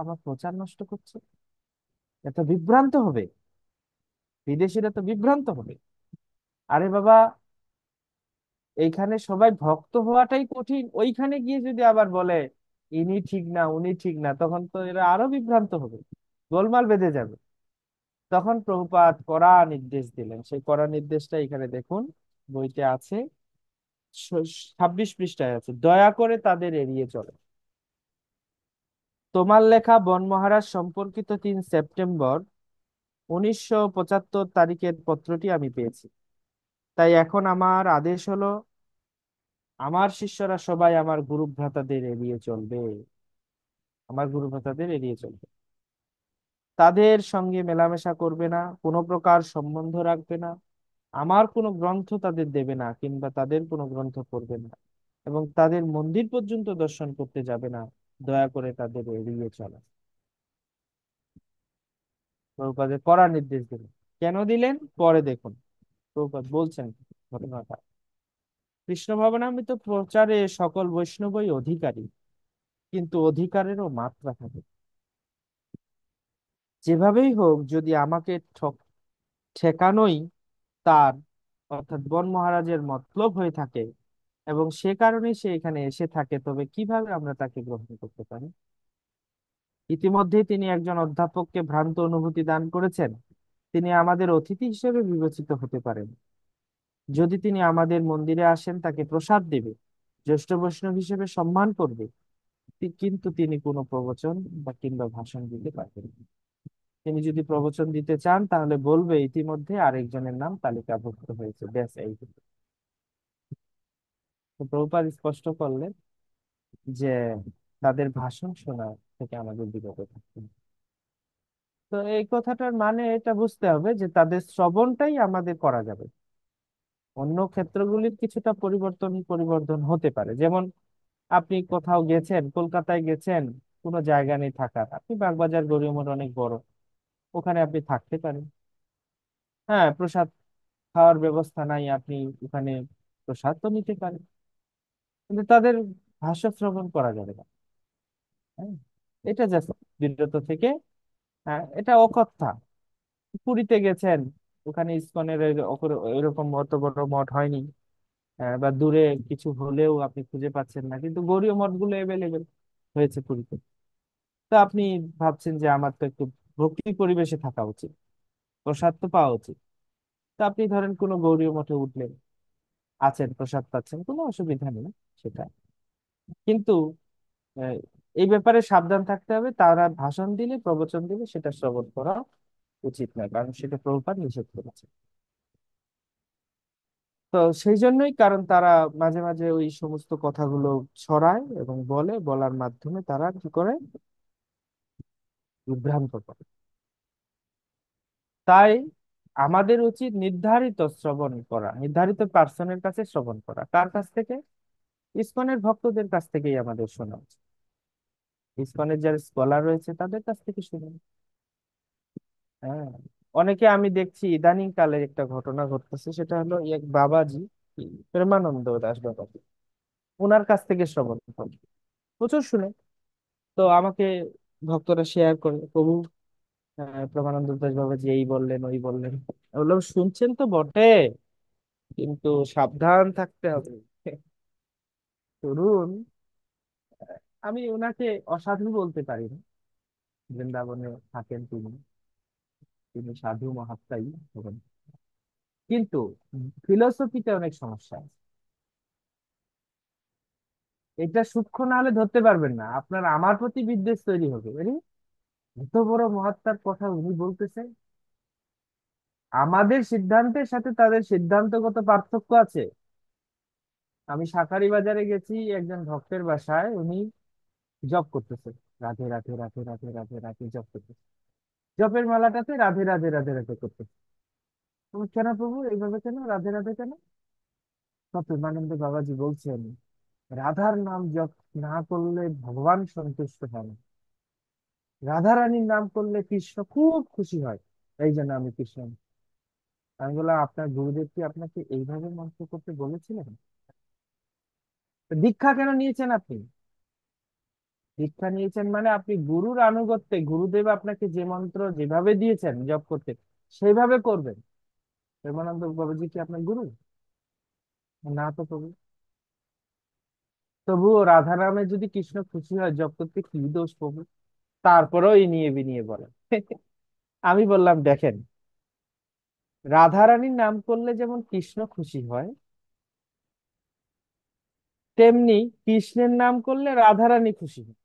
আমার প্রচার নষ্ট করছে। এত বিভ্রান্ত হবে, বিদেশিরা তো বিভ্রান্ত হবে। আরে বাবা, এইখানে সবাই ভক্ত হওয়াটাই কঠিন, ওইখানে গিয়ে যদি আবার বলে ইনি ঠিক না উনি ঠিক না, তখন তো এরা আরো বিভ্রান্ত হবে, গোলমাল বেঁধে যাবে। তখন প্রভুপাদ কড়া নির্দেশ দিলেন, সেই কড়া নির্দেশটা এখানে দেখুন, বইতে আছে, 26 পৃষ্ঠায় আছে, দয়া করে তাদের এড়িয়ে চলে। তোমার লেখা বন মহারাজ সম্পর্কিত 3 সেপ্টেম্বর 1975 পত্রটি আমি পেয়েছি। তাই এখন আমার আদেশ হলো, আমার শিষ্যরা সবাই আমার গুরু ভ্রাতাদের এড়িয়ে চলবে, আমার গুরু ভ্রাতাদের এড়িয়ে চলবে। তাদের সঙ্গে মেলামেশা করবে না, কোনো প্রকার সম্বন্ধ রাখবে না, আমার কোনো গ্রন্থ তাদের দেবে না, কিংবা তাদের কোনো গ্রন্থ পড়বে না, এবং তাদের মন্দির পর্যন্ত দর্শন করতে যাবে না। দয়া করে তাদের এড়িয়ে চলা। প্রভুপাদের কড়া নির্দেশ দিলেন। কেন দিলেন পরে দেখুন, প্রভুপাদ বলছেন ঘটনাটা। কৃষ্ণ ভবনামৃত প্রচারে সকল বৈষ্ণবই অধিকারী, কিন্তু অধিকারেরও মাত্রা থাকে। যেভাবেই হোক, যদি আমাকে ঠেকানোই তার, অর্থাৎ বন মহারাজের মতলব হয়ে থাকে, এবং সে কারণেই সে এখানে এসে থাকে, তবে কিভাবে আমরা তাকে গ্রহণ করতে পারি? ইতিমধ্যেই তিনি একজন অধ্যাপককে ভ্রান্ত অনুভূতি দান করেছেন। তিনি আমাদের অতিথি হিসেবে বিবেচিত হতে পারেন। যদি তিনি আমাদের মন্দিরে আসেন, তাকে প্রসাদ দেবে, জ্যেষ্ঠ বৈষ্ণব হিসেবে সম্মান করবে, কিন্তু তিনি কোনো প্রবচন কিংবা ভাষণ দিতে পারবেন না। তিনি যদি প্রবচন দিতে চান, তাহলে বলবে ইতিমধ্যে আরেকজনের নাম তালিকাভুক্ত হয়েছে, ব্যাস এই। তো প্রভুপাদ স্পষ্ট করলেন যে তাদের ভাষণ শোনা থেকে আমাদের বিরত থাকতে হবে। তো এই কথাটার মানে এটা বুঝতে হবে যে তাদের শ্রবণটাই আমাদের করা যাবে। অন্য ক্ষেত্রগুলির কিছুটা পরিবর্তন হতে পারে, যেমন আপনি কোথাও গেছেন, কলকাতায় গেছেন, কোনো জায়গা নেই থাকার, আপনি বাগবাজার গড়িয়া অনেক বড়, ওখানে আপনি থাকতে পারেন। হ্যাঁ, প্রসাদ খাওয়ার ব্যবস্থা নাই, আপনি ওখানে প্রসাদ তো নিতে পারেন, কিন্তু তাদের ভাষ্য শ্রবণ করা যাবে না। হ্যাঁ, এটা জাস্ট বিরত থেকে, হ্যাঁ, এটা অকথ্যা। পুরীতে গেছেন, ওখানে ইসকনের এরকম অত বড় মঠ হয়নি, বা দূরে কিছু হলেও আপনি খুঁজে পাচ্ছেন না, কিন্তু গৌড়ীয় মঠগুলো অ্যাভেলেবেল হয়েছে পুরীতে। তো আপনি ভাবছেন যে আমার তো একটু ভক্তি পরিবেশে থাকা উচিত, প্রসাদ তো পাওয়া উচিত। তো আপনি ধরেন কোনো গৌড়ীয় মঠে উঠলেন, আছেন, প্রসাদ পাচ্ছেন, কোনো অসুবিধা নেই সেটা। কিন্তু আহ, এই ব্যাপারে সাবধান থাকতে হবে, তারা ভাষণ দিলে, প্রবচন দিলে সেটা শ্রবণ করা উচিত নয়, কারণ সেটা প্রভুপাদ নিষেধ করেছে। তো সেই জন্যই, কারণ তারা মাঝে মাঝে ওই সমস্ত কথাগুলো ছড়ায় এবং বলে, বলার মাধ্যমে তারা কি করে, বিভ্রান্ত করে। তাই আমাদের উচিত নির্ধারিত শ্রবণ করা, নির্ধারিত পার্সনের কাছে শ্রবণ করা। কার কাছ থেকে? ইসকনের ভক্তদের কাছ থেকেই আমাদের শোনা উচিত। ইসকনের যারা স্কলার রয়েছে তাদের কাছ থেকে শুনুন। হ্যাঁ, অনেকে আমি দেখছি ইদানিং কালে একটা ঘটনা ঘটতেছে, সেটা হলো এক বাবাজি, প্রেমানন্দ দাস বাবাজি, ওনার কাছ থেকে শ্রবণ করে প্রচুর শুনে। তো আমাকে ভক্তরা শেয়ার করে, প্রভু প্রমানন্দ দাস বাবাজি এই বললেন ওই বললেন। আমি বললাম, শুনছেন তো বটে, কিন্তু সাবধান থাকতে হবে। তরুণ, আমি ওনাকে অসাধু বলতে পারি না, বৃন্দাবনে থাকেন তিনি, তিনি সাধু মহাত্মাই হবেন, কিন্তু ফিলোসফিতে অনেক সমস্যা আছে। এটা সূক্ষ্ম না হলে ধরতে পারবেন না, আপনার আমার প্রতি বিদ্বেষ তৈরি হবে। আরে, এত বড় মহাত্মার কথা উনি বলতেছেন, আমাদের সিদ্ধান্তের সাথে তাদের সিদ্ধান্তগত পার্থক্য আছে। আমি শাঁখারি বাজারে গেছি একজন ভক্তের বাসায়, উনি জপ করতেছে, রাধে রাধে রাধে রাধে রাধে রাধে জপ করতেছে, জপের মালাটাতে রাধে রাধে রাধে রাধে করতেছে। তুমি কেন প্রভু এইভাবে, কেন রাধে রাধে কেন? তত প্রেমানন্দ বাবাজি বলছেন, রাধার নাম জপ না করলে ভগবান সন্তুষ্ট হন, রাধা রানীর নাম করলে কৃষ্ণ খুব খুশি হয়, এই জন্য আমি কৃষ্ণ। আমি বললাম, আপনার গুরুদেব কি আপনাকে এইভাবে মন্ত্র করতে বলেছিলেন? তো দীক্ষা কেন নিয়েছেন আপনি? দীক্ষা নিয়েছেন মানে আপনি গুরুর আনুগত্যে, গুরুদেব আপনাকে যে মন্ত্র যেভাবে দিয়েছেন জপ করতে সেইভাবে করবেন। প্রেমানন্দ বাবাজি কি আপনার গুরু? না তো প্রভু। তবুও রাধা নামে যদি কৃষ্ণ খুশি হয় জপ করতে কি দোষ প্রভু? তারপরেও ইনিয়ে বিনিয়ে বলেন। আমি বললাম দেখেন, রাধা রানীর নাম করলে যেমন কৃষ্ণ খুশি হয়, তেমনি কৃষ্ণের নাম করলে রাধা রানী খুশি হয়।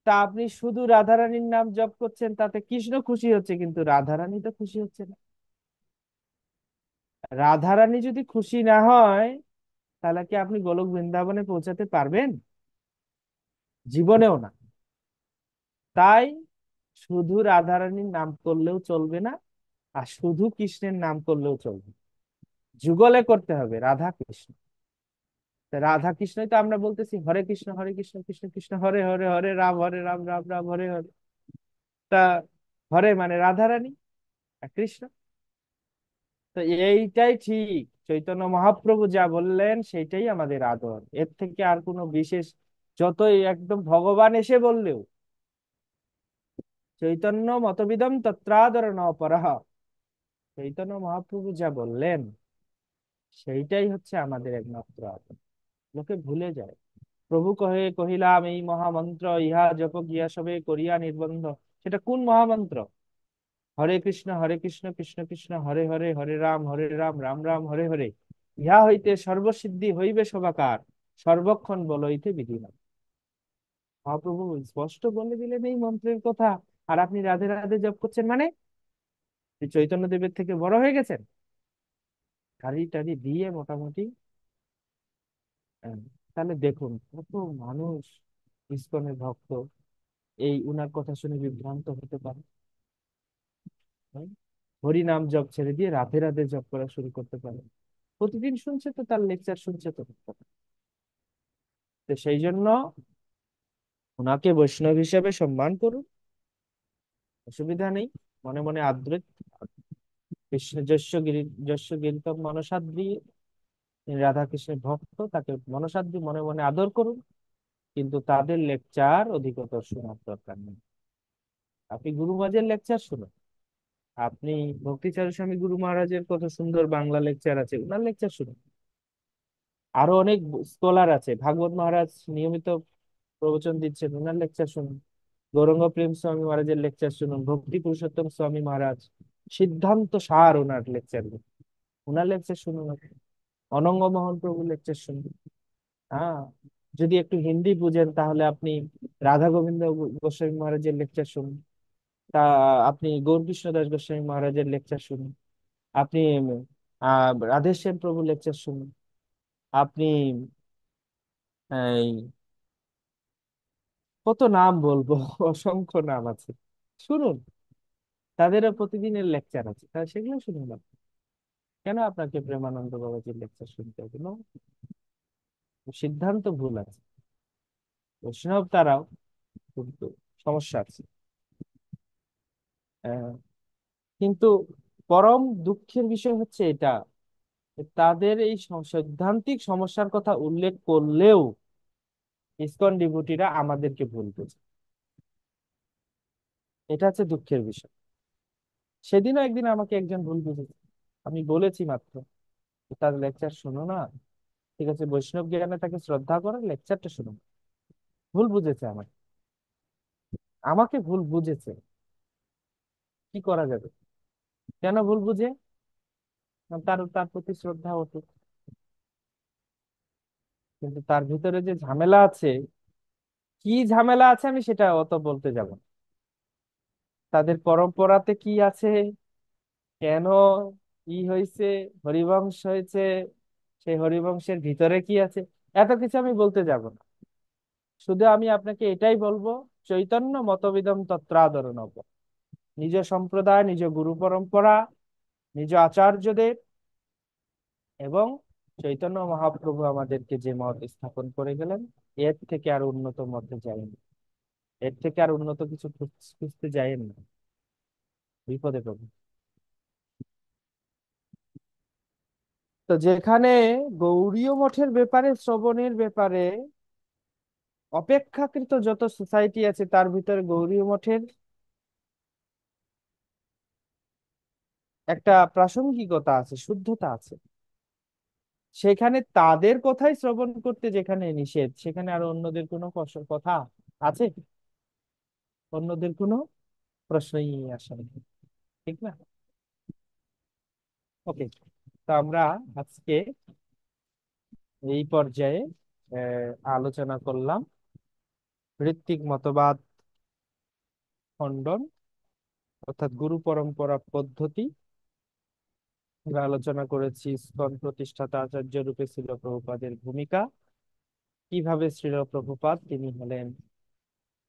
তা আপনি শুধু রাধা রানীর নাম জপ করছেন, তাতে কৃষ্ণ খুশি হচ্ছে কিন্তু রাধা রানী তো খুশি হচ্ছে না। রাধা রানী যদি খুশি না হয়, তাহলে কি আপনি গোলক বৃন্দাবনে পৌঁছাতে পারবেন? জীবনেও না। তাই শুধু রাধা রানীর নাম করলেও চলবে না, আর শুধু কৃষ্ণের নাম করলেও চলবে না। যুগলে করতে হবে রাধা কৃষ্ণ। তা রাধা কৃষ্ণই তো আমরা বলতেছি হরে কৃষ্ণ হরে কৃষ্ণ কৃষ্ণ কৃষ্ণ হরে হরে, হরে রাম রাম রাম হরে হরে। তা হরে মানে রাধা রানী, আর কৃষ্ণ। তো এইটাই ঠিক, চৈতন্য মহাপ্রভু যা বললেন সেটাই আমাদের আদর। এর থেকে আর কোনো বিশেষ, যতই একদম ভগবান এসে বললেও, চৈতন্য মতবিদম তত্রাদর ন পরঃ, চৈতন্য মহাপ্রভু যা বললেন সেইটাই হচ্ছে আমাদের একমাত্র আদর। লোকে ভুলে যায়। প্রভু কহে কহিলাম এই মহামন্ত্র, ইহা জপ গিয়া সবে করিয়া নির্বন্ধ। সেটা কোন মহামন্ত্র? হরে কৃষ্ণ কৃষ্ণ কৃষ্ণ হরে হরে, হরে রাম রাম রাম হরে হরে। ইহা হইতে সর্বসিদ্ধি হইবে সবাকার, সর্বক্ষণ বলইতে বিধিনাথ। মহাপ্রভু স্পষ্ট বলে দিলেন এই মন্ত্রের কথা। আর আপনি রাধে রাধে জপ করছেন মানে আপনি চৈতন্য দেবের থেকে বড় হয়ে গেছেন। গাড়ি টাড়ি দিয়ে মোটামুটি। আহ, তাহলে দেখুন কত মানুষ ইসকনের ভক্ত এই উনার কথা শুনে বিভ্রান্ত হতে পারে। হ্যাঁ? হরি নাম জপ ছেড়ে দিয়ে রাধে রাধে জপ করা শুরু করতে পারে। প্রতিদিন শুনছে তো, তার লেকচার শুনছে তো। তো সেই জন্য ওনাকে বৈষ্ণব হিসেবে সম্মান করুন, অসুবিধা নেই। মনে মনে আদৃত কৃষ্ণ যস্য গিরিতম মনসাদ্রি, তিনি রাধা কৃষ্ণের ভক্ত, তাকে মনসাদ্রি মনে মনে আদর করুন। কিন্তু তাদের লেকচার অধিকতর শোনার দরকার নেই। আপনি গুরু মহারাজের লেকচার শুনুন। আপনি ভক্তিচারু স্বামী গুরু মহারাজের কত সুন্দর বাংলা লেকচার আছে, ওনার লেকচার শুনুন। আরো অনেক স্কলার আছে, ভাগবত মহারাজ নিয়মিত প্রবচন দিচ্ছেন, ওনার লেকচার শুনুন। গৌরাঙ্গ প্রেম স্বামী মহারাজের লেকচার শুনুন, ভক্তি পুরুষোত্তম স্বামী মহারাজ, সিদ্ধান্ত সার ওনার লেকচার, ওনার লেকচার শুনুন আপনি। অনঙ্গ মোহন প্রভু লেকচার শুনুন। হ্যাঁ, যদি একটু হিন্দি বুঝেন তাহলে আপনি রাধা গোবিন্দ গোস্বামী মহারাজের লেকচার শুনুন। তা আপনি গৌরকৃষ্ণ দাস গোস্বামী মহারাজের লেকচার শুনুন। আপনি রাধেশ্যাম প্রভু লেকচার শুনুন। আপনি এই কত নাম বলবো, অসংখ্য নাম আছে, শুনুন। তাদেরও প্রতিদিনের লেকচার আছে, তা সেগুলো শুনুন আপনি। কেন আপনাকে প্রেমানন্দ বাবাজির লেকচার শুনতে হবে? No, সিদ্ধান্ত ভুল আছে। বৈষ্ণব তারাও, কিন্তু সমস্যা আছে। আহ, কিন্তু পরম দুঃখের বিষয় হচ্ছে এটা, যে তাদের এই সৈদ্ধান্তিক সমস্যার কথা উল্লেখ করলেও ইসকন ডিভোটিরা আমাদেরকে ভুল বোঝে। এটা হচ্ছে দুঃখের বিষয়। সেদিনও একদিন আমাকে একজন ভুল বুঝেছে। আমি বলেছি মাত্র, তার লেকচার শোনো না, ঠিক আছে, বৈষ্ণব জ্ঞানে তাকে শ্রদ্ধা করো, লেকচারটা শুনো না। ভুল বুঝেছে আমাকে, আমাকে ভুল বুঝেছে। কি করা যাবে? কেন ভুল বুঝে? কারণ তার তার প্রতি শ্রদ্ধা অটুট। কিন্তু তার ভিতরে যে ঝামেলা আছে, কি ঝামেলা আছে আমি সেটা অত বলতে যাব না। তাদের পরম্পরাতে কি আছে, কেন, কি হয়েছে, হরিবংশ হয়েছে, সেই হরিবংশের ভিতরে কি আছে, এত কিছু আমি বলতে যাব না। শুধু আমি আপনাকে এটাই বলবো, চৈতন্য মতবিদম তত্রাদর নব। নিজ সম্প্রদায়, নিজ গুরু পরম্পরা, নিজ আচার্যদের এবং চৈতন্য মহাপ্রভু আমাদেরকে যে মত স্থাপন করে গেলেন, এর থেকে আর উন্নত মতে যায়নি। এর থেকে আর উন্নত কিছু খুঁজতে যায়েন না, বিপদে পড়বেন। তো যেখানে গৌড়ীয় মঠের ব্যাপারে, শ্রবণের ব্যাপারে অপেক্ষাকৃত যত সোসাইটি আছে তার ভিতরে গৌরী মঠের একটা প্রাসঙ্গিকতা আছে, শুদ্ধতা আছে। সেখানে তাদের কথাই শ্রবণ করতে যেখানে নিষেধ, সেখানে আর অন্যদের কোনো কথা আছে? অন্যদের কোনো প্রশ্নই আসে না, ঠিক না? ওকে, তো আমরা আজকে এই পর্যায়ে আলোচনা করলাম ঋত্বিক মতবাদ খণ্ডন, অর্থাৎ গুরু পরম্পরা পদ্ধতি। আমরা আলোচনা করেছি ইসকন প্রতিষ্ঠাতা আচার্য রূপে ছিল প্রভুপাদের ভূমিকা, কিভাবে শ্রীল প্রভুপাদ তিনি হলেন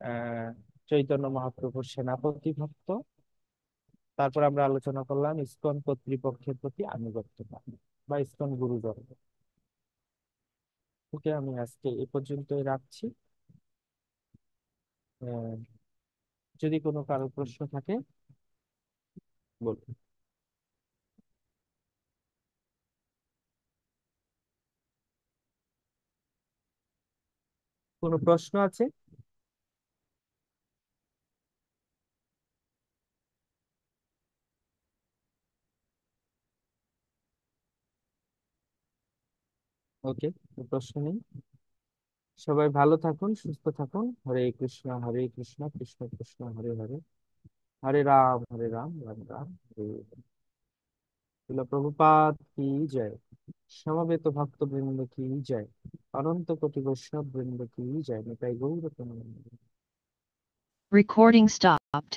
আহ চৈতন্য মহাপ্রভুর সেনাপতি ভক্ত। তারপর আমরা আলোচনা করলাম ইসকন কর্তৃপক্ষের প্রতি আনুগত্যবাদ বা ইসকন গুরুধর্ম। ওকে, আমি আজকে এ পর্যন্তই রাখছি। আহ, যদি কোনো কারো প্রশ্ন থাকে বলুন। কোনো প্রশ্ন আছে? ওকে, প্রশ্ন নেই। সবাই ভালো থাকুন, সুস্থ থাকুন। হরে কৃষ্ণ কৃষ্ণ কৃষ্ণ হরে হরে, হরে রাম রাম রাম হরে হরে। শিল প্রভুপাদ কি জয়, সমবেত ভক্ত বৃন্দ কি জয়, অনন্ত কোটি বৈষ্ণব বৃন্দ কি জয়, নিতাই গৌর প্রেমানন্দ। Recording stopped.